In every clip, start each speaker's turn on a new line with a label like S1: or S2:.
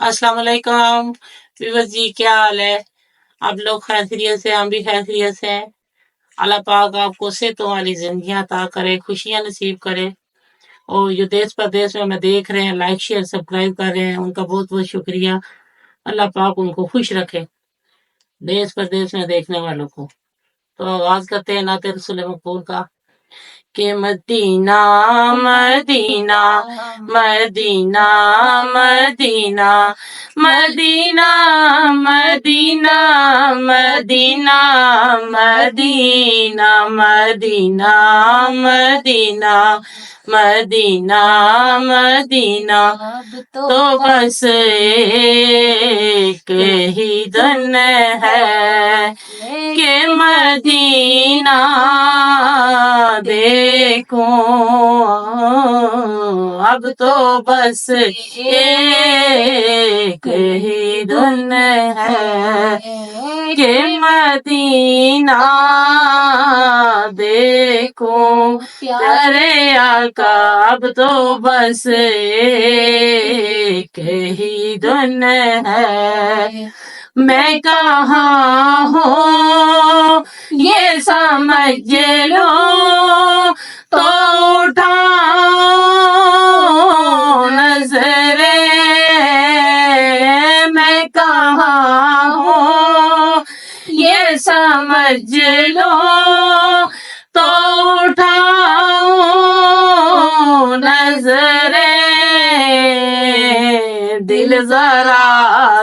S1: अस्सलाम वालेकुम व्यूअर्स जी, क्या हाल है? आप लोग खैरियत से, हम भी खैरियत से हैं। अल्लाह पाक आपको सेहतों वाली जिंदगियां अता करे, खुशियां नसीब करे। और जो देश प्रदेश में हमें देख रहे हैं, लाइक शेयर सब्सक्राइब कर रहे हैं, उनका बहुत बहुत शुक्रिया। अल्लाह पाक उनको खुश रखे, देश प्रदेश में देखने वालों को। तो आगाज करते हैं नाते रसूल मकबूल का कि Medina Medina Medina Medina Medina Medina Medina Medina Medina Medina Medina Medina तो बस एक ही धन है कि मदीना देखो। अब तो बस एक ही धन है कि मदीना देखो। प्यारे आका अब तो बस एक ही धन है। मैं कहाँ हूँ ये समझ लो तो उठाओ नजरें। मैं कहाँ हूँ ये समझ लो तो उठाओ नजरें। दिल जरा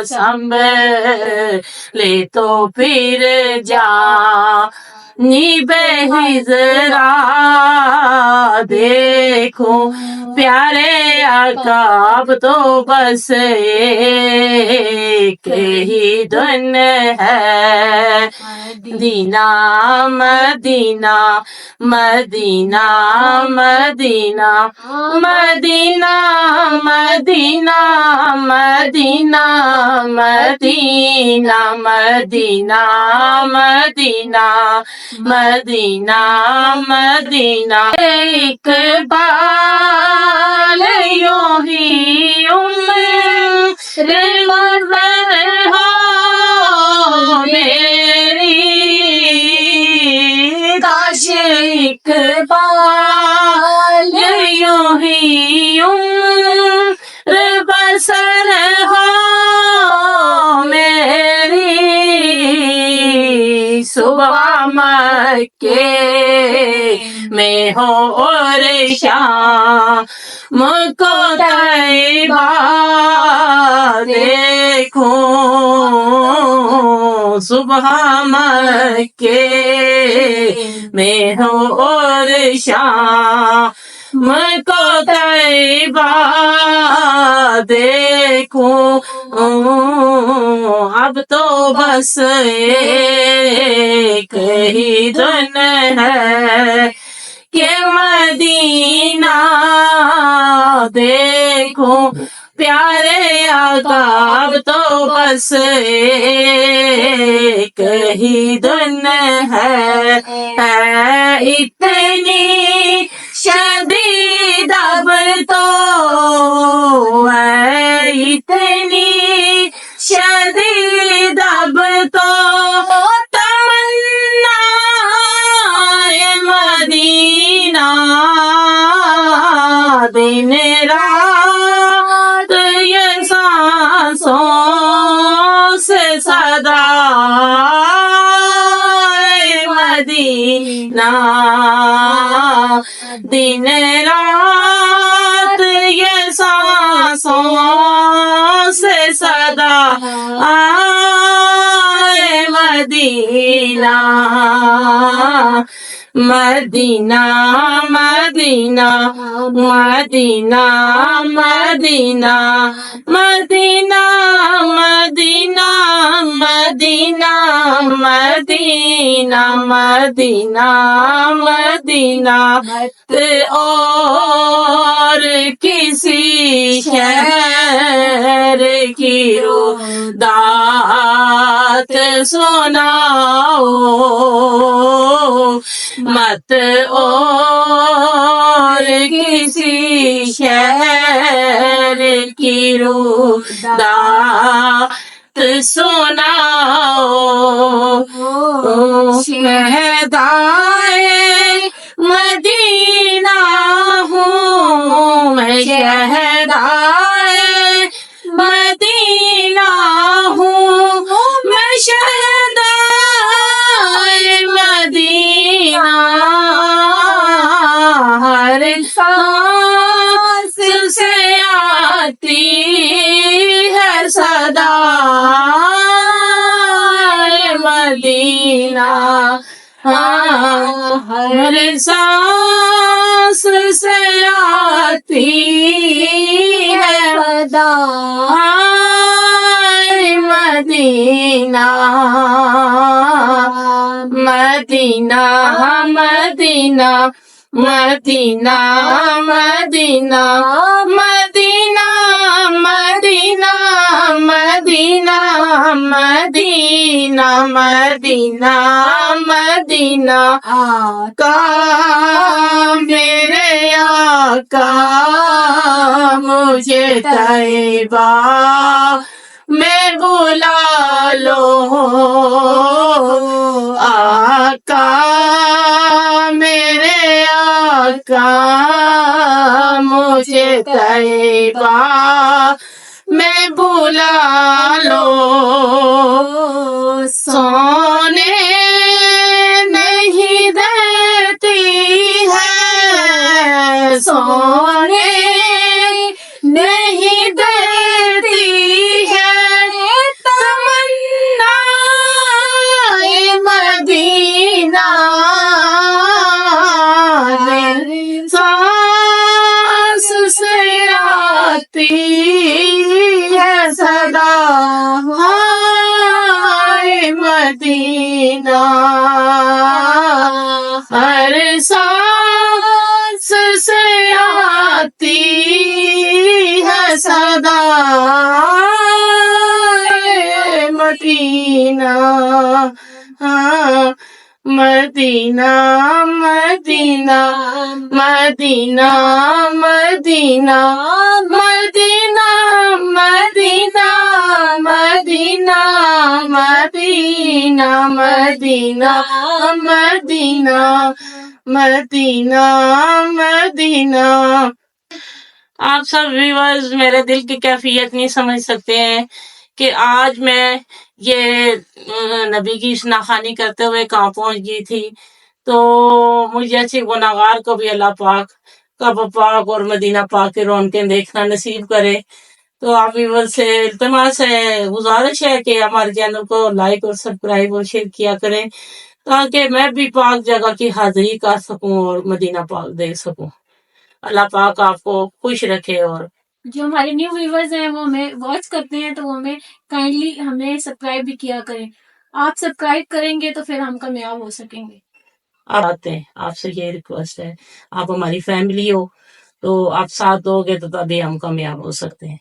S1: संभले तो फिर जा निबे जरा देखो। प्यारे आका अब तो बस एक ही धन है। Medina Medina Medina Medina Medina Medina Medina Medina Medina Medina Medina Medina. एक बार यूं ही उम्र मगर हो मेरी। काश एक बार यूं ही उम्र बसर हो मेरी। सुबह मक्के में हो और शाम को तैबा देखो। सुबह मक्के में हो और शाम को तैबा देखो। अब तो बस एक ही धन है कि मदीना देखो। प्यारे आका अब तो बस एक ही धन है। इतनी शदीद अब तो है, इतनी शदीद अब तो तमन्ना मदीना। दिन रात ये सांसों से सदा मदीना। दिन रात ये सांसों से सदा Medina. Medina Medina Medina Medina Medina Medina Medina Medina Medina Medina. और किसी शहर की दात सुनाओ मत और किसी शहर की کی رودات سناؤ، شہدائے مدینہ ہوں میں، شہدائے مدینہ ہوں میں، شہدائے مدینہ، ہر سانس سے آتی ہے صدا مدینہ، ہر سانس سے آتی ہے صدا مدینہ، مدینہ مدینہ مدینہ مدینہ مدینہ مدینہ مدینہ مدینہ مدینہ مدینہ، آقا میرے آقا مجھے طیبہ میں بلا لو، آقا میرے آقا مجھے طیبہ میں بلا لو، سونے نہیں دیتی ہے، سونے نہیں دیتی ہے تمنا مدینہ، سانس سے آتی ہے صدا مدینہ، ہر سانس سے آتی ہے صدا مدینہ، مدینہ مدینہ مدینہ مدینہ مدینہ مدینہ مدینہ مدینہ مدینہ مدینہ مدینہ مدینہ۔ آپ سب ویورز میرے دل کی کیفیت نہیں سمجھ سکتے ہیں کہ آج میں یہ نبی کی شناخوانی کرتے ہوئے کہاں پہنچ گئی تھی، تو مجھے جیسی گناہگار کو بھی اللہ پاک کعبہ پاک اور مدینہ پاک کے رونقیں دیکھنا نصیب کرے۔ تو آپ ویورز سے التماس ہے، گزارش ہے کہ ہمارے چینل کو لائک اور سبسکرائب اور شیئر کیا کریں تاکہ میں بھی پاک جگہ کی حاضری کر سکوں اور مدینہ پاک دیکھ سکوں۔ اللہ پاک آپ کو خوش رکھے، اور
S2: جو ہمارے نیو ویورز ہیں وہ ہمیں واچ کرتے ہیں تو وہ ہمیں کائنڈلی ہمیں سبسکرائب بھی کیا کریں، آپ سبسکرائب کریں گے تو پھر ہم کامیاب ہو سکیں گے۔
S1: آپ آتے ہیں، آپ سے یہ ریکویسٹ ہے، آپ ہماری فیملی ہو تو آپ ساتھ دو گے تو تبھی ہم کامیاب ہو سکتے ہیں۔